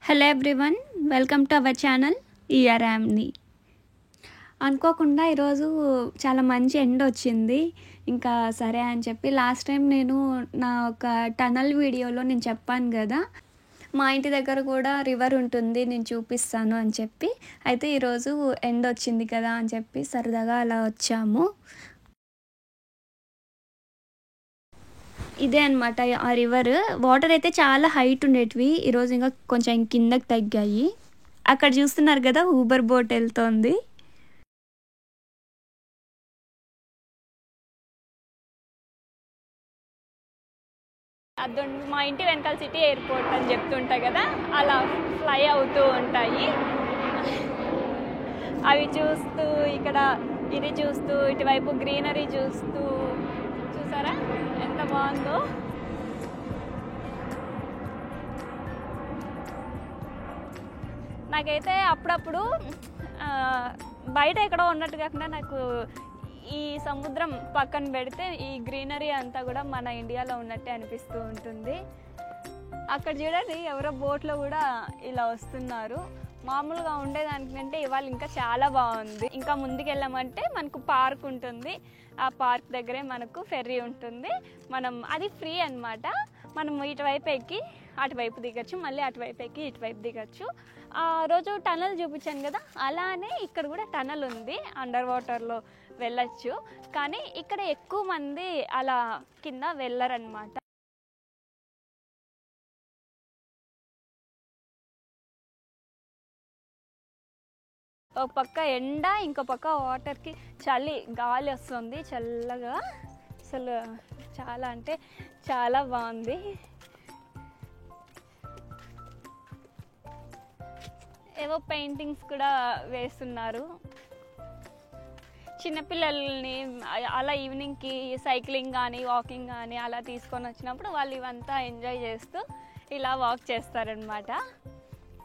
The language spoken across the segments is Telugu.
Hello everyone, welcome to our channel ఈఆర్ఆమ్ని. అనుకోకుండా ఈరోజు చాలా మంచి ఎండ వచ్చింది. ఇంకా సరే అని చెప్పి లాస్ట్ టైం నేను నా ఒక టనల్ వీడియోలో నేను చెప్పాను కదా, మా ఇంటి దగ్గర కూడా రివర్ ఉంటుంది, నేను చూపిస్తాను అని చెప్పి. అయితే ఈరోజు ఎండ వచ్చింది కదా అని చెప్పి సరదాగా అలా వచ్చాము. ఇదే అనమాట ఆ రివర్. వాటర్ అయితే చాలా హైట్ ఉండేటివి, ఈరోజు ఇంకా కొంచెం కిందకి తగ్గాయి. అక్కడ చూస్తున్నారు కదా, ఊబర్ బోట్ వెళ్తోంది. అది మా ఇంటి వెనకాల సిటీ ఎయిర్పోర్ట్ అని చెప్తుంటా కదా, అలా ఫ్లై అవుతూ ఉంటాయి. అవి చూస్తూ ఇక్కడ ఇది చూస్తూ ఇటువైపు గ్రీనరీ చూస్తూ, చూసారా ఎంత బాగుందో. నాకైతే అప్పుడప్పుడు బయట ఎక్కడో ఉన్నట్టు కాకుండా నాకు ఈ సముద్రం పక్కన పెడితే ఈ గ్రీనరీ అంతా కూడా మన ఇండియాలో ఉన్నట్టే అనిపిస్తూ ఉంటుంది. అక్కడ చూడండి, ఎవరో బోట్లో కూడా ఇలా వస్తున్నారు. మామూలుగా ఉండేదానికంటే ఇవాళ ఇంకా చాలా బాగుంది. ఇంకా ముందుకు వెళ్ళామంటే మనకు పార్క్ ఉంటుంది. ఆ పార్క్ దగ్గరే మనకు ఫెర్రీ ఉంటుంది. అది ఫ్రీ అన్నమాట. మనం ఇటువైపు ఎక్కి అటువైపు దిగచ్చు, మళ్ళీ అటువైపు ఎక్కి ఇటువైపు దిగచ్చు. ఆ రోజు టనల్ చూపించాను కదా, అలానే ఇక్కడ కూడా టనల్ ఉంది, అండర్ వాటర్లో వెళ్ళచ్చు. కానీ ఇక్కడ ఎక్కువ మంది అలా కింద వెళ్ళరన్నమాట. ఒక పక్క ఎండ, ఇంకో పక్క వాటర్కి చలి, గాలి వస్తుంది చల్లగా. అసలు చాలా అంటే చాలా బాగుంది. ఏవో పెయింటింగ్స్ కూడా వేస్తున్నారు. చిన్నపిల్లల్ని అలా ఈవినింగ్కి సైక్లింగ్ కానీ వాకింగ్ కానీ అలా తీసుకొని వచ్చినప్పుడు వాళ్ళు ఇవంతా ఎంజాయ్ చేస్తూ ఇలా వాక్ చేస్తారనమాట.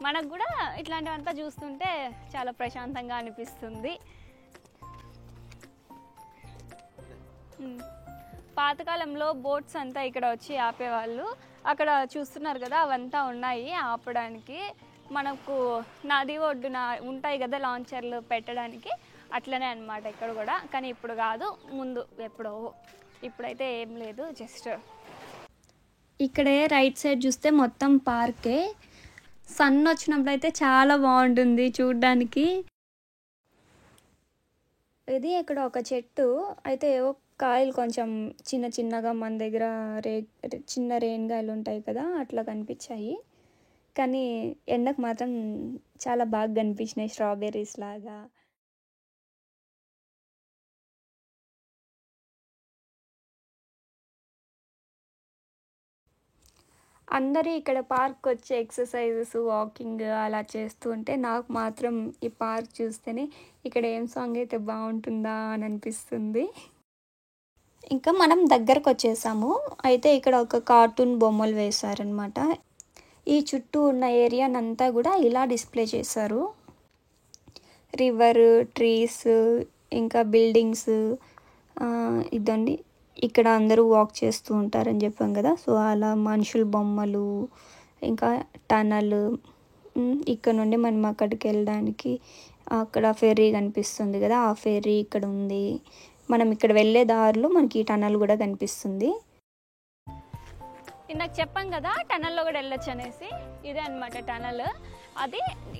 మనకు కూడా ఇట్లాంటివంతా చూస్తుంటే చాలా ప్రశాంతంగా అనిపిస్తుంది. పాతకాలంలో బోట్స్ అంతా ఇక్కడ వచ్చి ఆపేవాళ్ళు. అక్కడ చూస్తున్నారు కదా, అవంతా ఉన్నాయి ఆపడానికి. మనకు నది ఒడ్డున ఉంటాయి కదా లాంచర్లు పెట్టడానికి, అట్లనే అనమాట ఇక్కడ కూడా. కానీ ఇప్పుడు కాదు, ముందు ఎప్పుడో. ఇప్పుడైతే ఏం లేదు. జస్ట్ ఇక్కడే రైట్ సైడ్ చూస్తే మొత్తం పార్కే. సన్ వచ్చినప్పుడు అయితే చాలా బాగుంటుంది చూడ్డానికి. ఇది ఇక్కడ ఒక చెట్టు అయితే ఏవో కాయలు కొంచెం చిన్న చిన్నగా, మన దగ్గర చిన్న రేణిగాయలు ఉంటాయి కదా, అట్లా కనిపించాయి. కానీ ఎండకు మాత్రం చాలా బాగా కనిపించినాయి, స్ట్రాబెర్రీస్ లాగా. అందరూ ఇక్కడ పార్క్ వచ్చి ఎక్సర్సైజెస్, వాకింగ్ అలా చేస్తూ ఉంటే నాకు మాత్రం ఈ పార్క్ చూస్తేనే ఇక్కడ ఏం సాంగ్ అయితే బాగుంటుందా అని అనిపిస్తుంది. ఇంకా మనం దగ్గరకు వచ్చేసాము. అయితే ఇక్కడ ఒక కార్టూన్ బొమ్మలు వేశారనమాట. ఈ చుట్టూ ఉన్న ఏరియానంతా కూడా ఇలా డిస్ప్లే చేశారు. రివర్, ట్రీస్, ఇంకా బిల్డింగ్స్. ఇదండి, ఇక్కడ అందరూ వాక్ చేస్తూ ఉంటారని చెప్పాం కదా, సో అలా మనుషుల బొమ్మలు, ఇంకా టనల్. ఇక్కడ నుండి మనం అక్కడికి వెళ్ళడానికి అక్కడ ఫెర్రీ కనిపిస్తుంది కదా, ఆ ఫెర్రీ ఇక్కడ ఉంది. మనం ఇక్కడ వెళ్ళే దారిలో మనకి ఈ టనల్ కూడా కనిపిస్తుంది. ఇందాక చెప్పాం కదా టనల్లో కూడా వెళ్ళొచ్చు అనేసి. ఇదే అనమాట టనల్.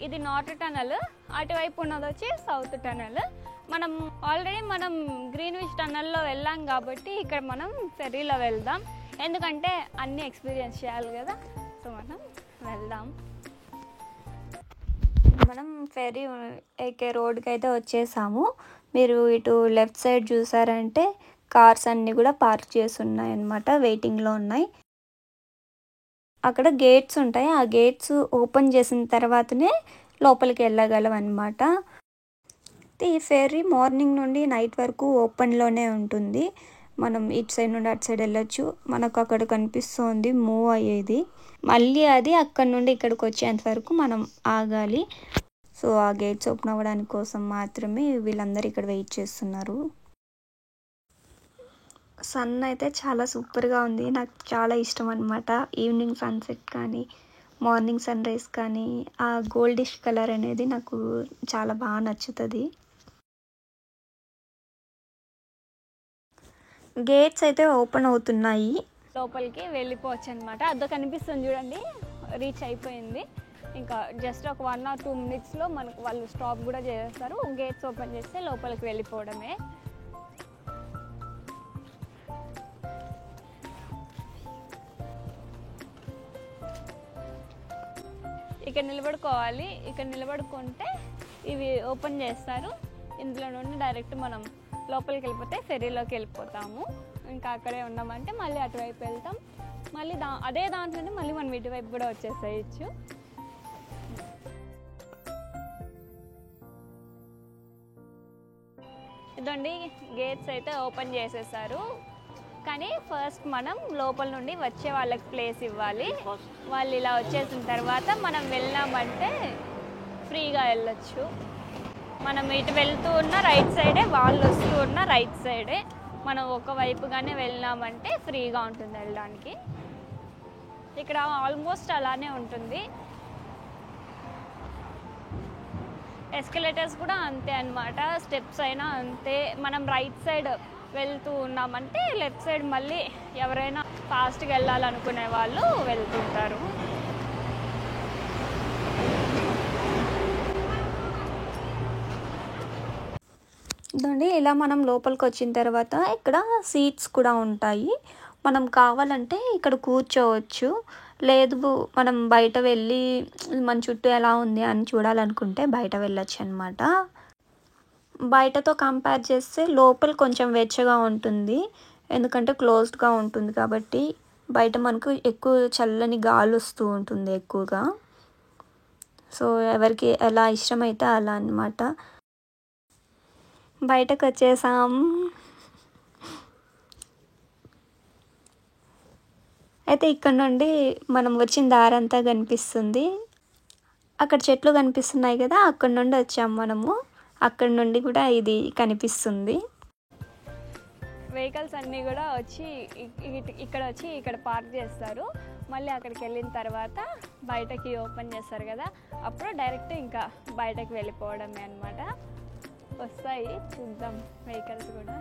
ఇది నార్త్ టనల్, అటువైపు ఉన్నది వచ్చి సౌత్ టనల్. ఆల్రెడీ మనం గ్రీన్విచ్ టనల్లో వెళ్ళాం కాబట్టి ఇక్కడ మనం ఫెర్రీలో వెళ్దాం. ఎందుకంటే అన్నీ ఎక్స్పీరియన్స్ చేయాలి కదా, సో మనం వెళ్దాం. మనం ఫెర్రీ ఎక్కే రోడ్కి అయితే వచ్చేసాము. మీరు ఇటు లెఫ్ట్ సైడ్ చూసారంటే కార్స్ అన్నీ కూడా పార్క్ చేసి ఉన్నాయి అన్నమాట, వెయిటింగ్లో ఉన్నాయి. అక్కడ గేట్స్ ఉంటాయి, ఆ గేట్స్ ఓపెన్ చేసిన తర్వాతనే లోపలికి వెళ్ళగలం అన్నమాట. ఈ ఫెర్రీ మార్నింగ్ నుండి నైట్ వరకు ఓపెన్లోనే ఉంటుంది. మనం ఇటు సైడ్ నుండి అటు సైడ్ వెళ్ళొచ్చు. మనకు అక్కడ కనిపిస్తుంది మూవ్ అయ్యేది. మళ్ళీ అది అక్కడ నుండి ఇక్కడికి వచ్చేంత వరకు మనం ఆగాలి. సో ఆ గేట్స్ ఓపెన్ అవ్వడానికి కోసం మాత్రమే వీళ్ళందరూ ఇక్కడ వెయిట్ చేస్తున్నారు. సన్ అయితే చాలా సూపర్గా ఉంది, నాకు చాలా ఇష్టం అనమాట. ఈవినింగ్ సన్సెట్ కానీ మార్నింగ్ సన్ రైజ్ కానీ ఆ గోల్డిష్ కలర్ అనేది నాకు చాలా బాగా నచ్చుతుంది. గేట్స్ అయితే ఓపెన్ అవుతున్నాయి, లోపలికి వెళ్ళిపోవచ్చు అనమాట. అదో కనిపిస్తుంది చూడండి, రీచ్ అయిపోయింది. ఇంకా జస్ట్ ఒక 1 or 2 minutesలో మనకు వాళ్ళు స్టాప్ కూడా చేస్తారు. గేట్స్ ఓపెన్ చేస్తే లోపలికి వెళ్ళిపోవడమే. ఇక్కడ నిలబడుకోవాలి. ఇక్కడ నిలబడుకుంటే ఇవి ఓపెన్ చేస్తారు. ఇందులో నుండి డైరెక్ట్ మనం లోపలికి వెళ్ళిపోతే ఫెర్రీలోకి వెళ్ళిపోతాము. ఇంకా అక్కడే ఉన్నామంటే మళ్ళీ అటువైపు వెళ్తాం. మళ్ళీ అదే దాంట్లోనే మళ్ళీ మనం ఇటువైపు కూడా వచ్చేసేయచ్చు. ఇదండి, గేట్స్ అయితే ఓపెన్ చేసేసారు. కానీ ఫస్ట్ మనం లోపల నుండి వచ్చే వాళ్ళకి ప్లేస్ ఇవ్వాలి. వాళ్ళు ఇలా వచ్చేసిన తర్వాత మనం వెళ్ళామంటే ఫ్రీగా వెళ్ళొచ్చు. మనం ఇటు వెళ్తూ ఉన్న రైట్ సైడే, వాళ్ళు వస్తూ ఉన్న రైట్ సైడే. మనం ఒకవైపుగానే వెళ్ళామంటే ఫ్రీగా ఉంటుంది వెళ్ళడానికి. ఇక్కడ ఆల్మోస్ట్ అలానే ఉంటుంది. ఎస్కలేటర్స్ కూడా అంతే అన్నమాట, స్టెప్స్ అయినా అంతే. మనం రైట్ సైడ్ వెళ్తూ ఉన్నామంటే లెఫ్ట్ సైడ్ మళ్ళీ ఎవరైనా ఫాస్ట్గా వెళ్ళాలనుకునే వాళ్ళు వెళ్తుంటారు. ఇదండి, ఇలా మనం లోపలికి వచ్చిన తర్వాత ఇక్కడ సీట్స్ కూడా ఉంటాయి. మనం కావాలంటే ఇక్కడ కూర్చోవచ్చు. లేదు మనం బయట వెళ్ళి మన చుట్టూ ఎలా ఉంది అని చూడాలనుకుంటే బయట వెళ్ళొచ్చు అనమాట. బయటతో కంపేర్ చేస్తే లోపల కొంచెం వెచ్చగా ఉంటుంది, ఎందుకంటే క్లోజ్డ్గా ఉంటుంది కాబట్టి. బయట మనకు ఎక్కువ చల్లని గాలి వస్తూ ఉంటుంది ఎక్కువగా. సో ఎవరికి ఎలా ఇష్టమైతే అలా అన్నమాట. బయటకు వచ్చేసాం. అయితే ఇక్కడ నుండి మనం వచ్చిన దారంతా కనిపిస్తుంది. అక్కడ చెట్లు కనిపిస్తున్నాయి కదా, అక్కడ నుండి వచ్చాము మనము. అక్కడ నుండి కూడా ఇది కనిపిస్తుంది. వెహికల్స్ అన్నీ కూడా వచ్చి ఇక్కడ వచ్చి ఇక్కడ పార్క్ చేస్తారు. మళ్ళీ అక్కడికి వెళ్ళిన తర్వాత బయటకి ఓపెన్ చేస్తారు కదా, అప్పుడు డైరెక్ట్ ఇంకా బయటకు వెళ్ళిపోవడమే అన్నమాట. వస్తాయి, చూద్దాం వెహికల్స్ కూడా.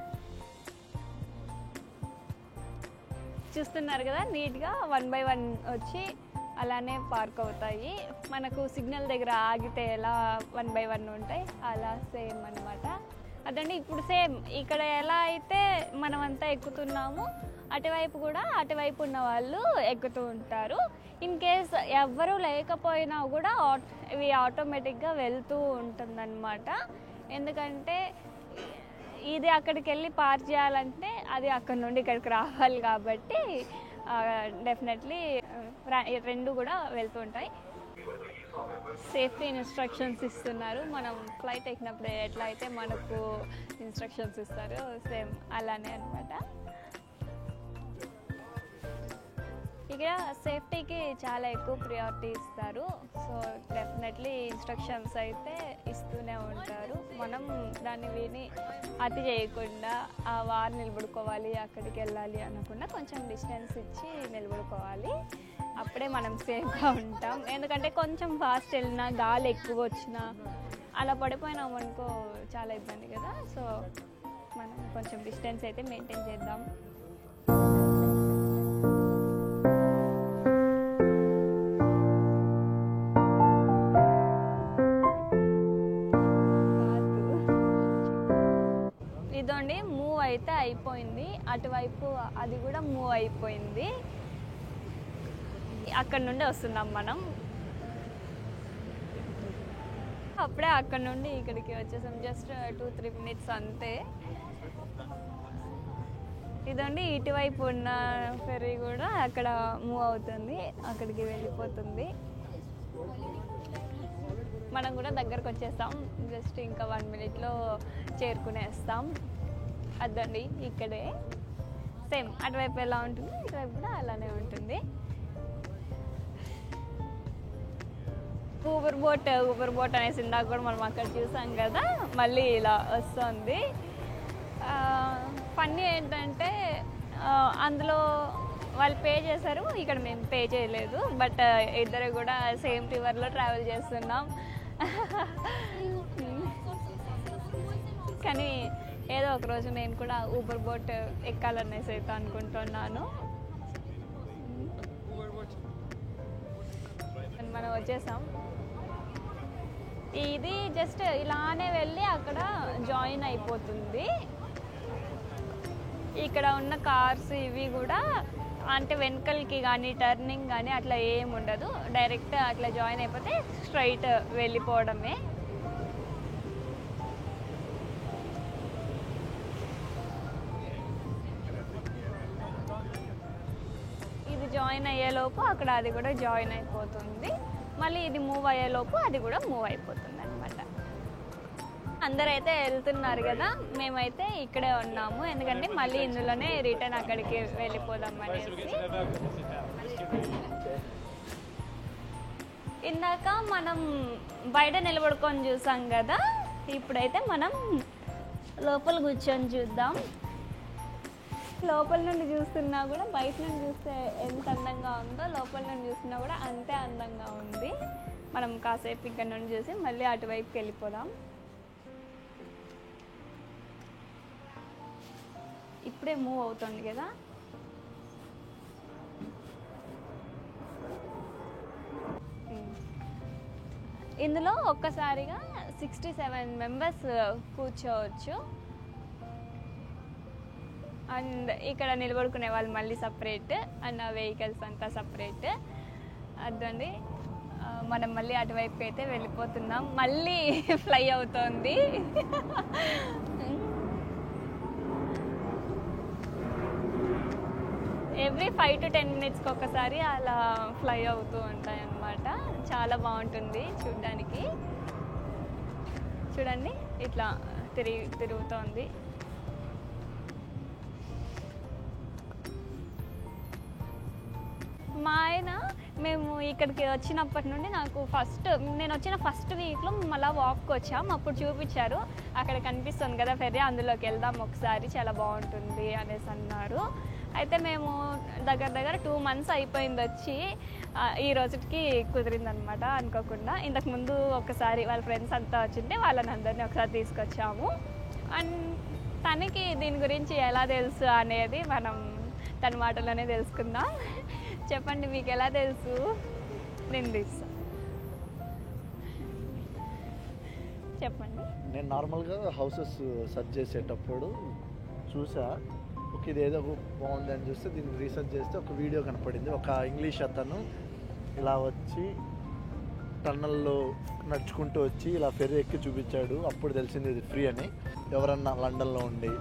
చూస్తున్నారు కదా, నీట్గా 1 by 1 వచ్చి అలానే పార్క్ అవుతాయి. మనకు సిగ్నల్ దగ్గర ఆగితే ఎలా 1 by 1 ఉంటాయి, అలా సేమ్ అన్నమాట. అదండి, ఇప్పుడు సేమ్ ఇక్కడ ఎలా అయితే మనమంతా ఎక్కుతున్నామో అటువైపు ఉన్న వాళ్ళు ఎక్కుతూ ఉంటారు. ఇన్ కేస్ ఎవ్వరూ లేకపోయినా కూడా ఇవి ఆటోమేటిక్గా వెళ్తూ ఉంటుందన్నమాట. ఎందుకంటే ఇది అక్కడికి వెళ్ళి పార్క్ చేయాలంటే అది అక్కడ నుండి ఇక్కడికి రావాలి కాబట్టి డెఫినెట్లీ రెండు కూడా వెళ్తూ ఉంటాయి. సేఫ్టీ ఇన్స్ట్రక్షన్స్ ఇస్తున్నారు. మనం ఫ్లైట్ ఎక్కినప్పుడు ఎట్లా అయితే మనకు ఇన్స్ట్రక్షన్స్ ఇస్తారో సేమ్ అలానే అనమాట. ఇక సేఫ్టీకి చాలా ఎక్కువ ప్రియారిటీ ఇస్తారు. సో డెఫినెట్లీ ఇన్స్ట్రక్షన్స్ అయితే ఇస్తూనే ఉంటారు. మనం దాన్ని విని అతి చేయకుండా ఆ వారు నిలబడుకోవాలి, అక్కడికి వెళ్ళాలి అనకుండా కొంచెం డిస్టెన్స్ ఇచ్చి నిలబడుకోవాలి. అప్పుడే మనం సేఫ్గా ఉంటాం. ఎందుకంటే కొంచెం ఫాస్ట్ వెళ్ళినా గాలి ఎక్కువ వచ్చినా అలా పడిపోయినాం అనుకో చాలా ఇబ్బంది కదా. సో మనం కొంచెం డిస్టెన్స్ అయితే మెయింటైన్ చేద్దాం. ఇదండి, మూవ్ అయితే అయిపోయింది. అటువైపు అది కూడా మూవ్ అయిపోయింది. అక్కడ నుండి వస్తున్నాం మనం. అప్పుడే అక్కడ నుండి ఇక్కడికి వచ్చేసాం. జస్ట్ 2-3 minutes అంతే. ఇదండి, ఇటువైపు ఉన్న ఫెర్రీ కూడా అక్కడ మూవ్ అవుతుంది, అక్కడికి వెళ్ళిపోతుంది. మనం కూడా దగ్గరకు వచ్చేస్తాం. జస్ట్ ఇంకా 1 minute చేరుకునేస్తాం. అదండి, ఇక్కడే సేమ్ అటువైపు ఎలా ఉంటుంది ఇటువైపు కూడా అలానే ఉంటుంది. ఊబర్ బోట్ అనేసి ఇందాక కూడా మనం అక్కడ చూసాం కదా, మళ్ళీ ఇలా వస్తుంది. ఫన్నీ ఏంటంటే అందులో వాళ్ళు పే చేశారు, ఇక్కడ మేము పే చేయలేదు. బట్ ఇద్దరు కూడా సేమ్ రివర్లో ట్రావెల్ చేస్తున్నాం. కానీ ఏదో ఒకరోజు నేను కూడా ఊబర్ బోట్ ఎక్కాలనేసి అయితే అనుకుంటున్నాను. మనం వచ్చేసాం. ఇది జస్ట్ ఇలానే వెళ్ళి అక్కడ జాయిన్ అయిపోతుంది. ఇక్కడ ఉన్న కార్స్ ఇవి కూడా అంటే వెనకలకి కానీ టర్నింగ్ కానీ అట్లా ఏమి ఉండదు. డైరెక్ట్ అట్లా జాయిన్ అయిపోతే స్ట్రైట్ వెళ్ళిపోవడమే. ఇది జాయిన్ అయ్యేలోపు అక్కడ అది కూడా జాయిన్ అయిపోతుంది. మళ్ళీ ఇది మూవ్ అయ్యేలోపు అది కూడా మూవ్ అయిపోతుంది అనమాట. అందరైతే వెళ్తున్నారు కదా, మేమైతే ఇక్కడే ఉన్నాము. ఎందుకంటే మళ్ళీ ఇందులోనే రిటర్న్ అక్కడికి వెళ్ళిపోదాం అనేసి. ఇందాక మనం బయట నిలబడుకొని చూసాం కదా, ఇప్పుడైతే మనం లోపల కూర్చొని చూద్దాం. లోపల నుండి చూస్తున్నా కూడా బయట నుండి చూస్తే ఎంత అందంగా ఉందో లోపల నుండి చూస్తున్నా కూడా అంతే అందంగా ఉంది. మనం కాసేపు ఇక్కడ నుండి చూసి మళ్ళీ అటువైపుకి వెళ్ళిపోదాం. ఇప్పుడే మూవ్ అవుతుంది కదా. ఇందులో ఒక్కసారిగా 67 మెంబర్స్ కూర్చోవచ్చు. అండ్ ఇక్కడ నిలబడుకునే వాళ్ళు మళ్ళీ సపరేట్, అండ్ ఆ వెహికల్స్ అంతా సపరేట్. అదండి, మనం మళ్ళీ అటువైపుకి అయితే వెళ్ళిపోతున్నాం. మళ్ళీ ఫ్లై అవుతోంది. ఎవ్రీ 5 to 10 మినిట్స్కి ఒకసారి అలా ఫ్లై అవుతూ ఉంటాయి అన్నమాట. చాలా బాగుంటుంది చూడ్డానికి. చూడండి ఇట్లా తిరుగుతోంది. మా ఆయన మేము ఇక్కడికి వచ్చినప్పటి నుండి నేను వచ్చిన ఫస్ట్ వీక్లో మళ్ళీ వాక్కి వచ్చాం. అప్పుడు చూపించారు, అక్కడ కనిపిస్తుంది కదా ఫెర్రీ, అందులోకి వెళ్దాం ఒకసారి, చాలా బాగుంటుంది అనేసి అన్నారు. అయితే మేము దగ్గర 2 months అయిపోయింది వచ్చి, ఈ రోజుకి కుదిరిందనమాట అనుకోకుండా. ఇంతకుముందు ఒకసారి వాళ్ళ ఫ్రెండ్స్ అంతా వచ్చింటే వాళ్ళని అందరినీ ఒకసారి తీసుకొచ్చాము. అండ్ తనకి దీని గురించి ఎలా తెలుసు అనేది మనం తన మాటలోనే తెలుసుకుందాం. చెప్పండి, మీకు ఎలా తెలుసు? నేను తెలుసు, చెప్పండి. నేను నార్మల్గా హౌసెస్ సెర్చ్ చేసేటప్పుడు చూసా, ఇది ఏదో బాగుంది అని చూస్తే దీన్ని రీసెర్చ్ చేస్తే ఒక వీడియో కనపడింది. ఒక ఇంగ్లీష్ అతను ఇలా వచ్చి టన్నల్లో నడుచుకుంటూ వచ్చి ఇలా ఫెర్రీ ఎక్కి చూపించాడు. అప్పుడు తెలిసింది ఇది ఫ్రీ అని. ఎవరన్నా లండన్లో ఉండి,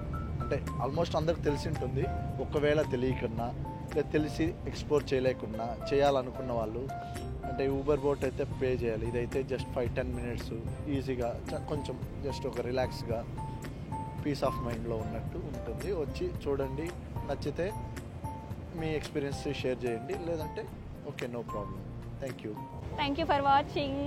అంటే ఆల్మోస్ట్ అందరికి తెలిసి ఉంటుంది, ఒకవేళ తెలియకున్నా లేదా తెలిసి ఎక్స్ప్లోర్ చేయలేకున్నా చేయాలనుకున్న వాళ్ళు, అంటే ఊబర్ బోట్ అయితే పే చేయాలి. ఇదైతే జస్ట్ 5-10 minutes ఈజీగా కొంచెం జస్ట్ ఒక రిలాక్స్గా పీస్ ఆఫ్ మైండ్లో ఉన్నట్టు ఉంటుంది. వచ్చి చూడండి, నచ్చితే మీ ఎక్స్పీరియన్స్ షేర్ చేయండి, లేదంటే okay, no problem. Thank you for watching.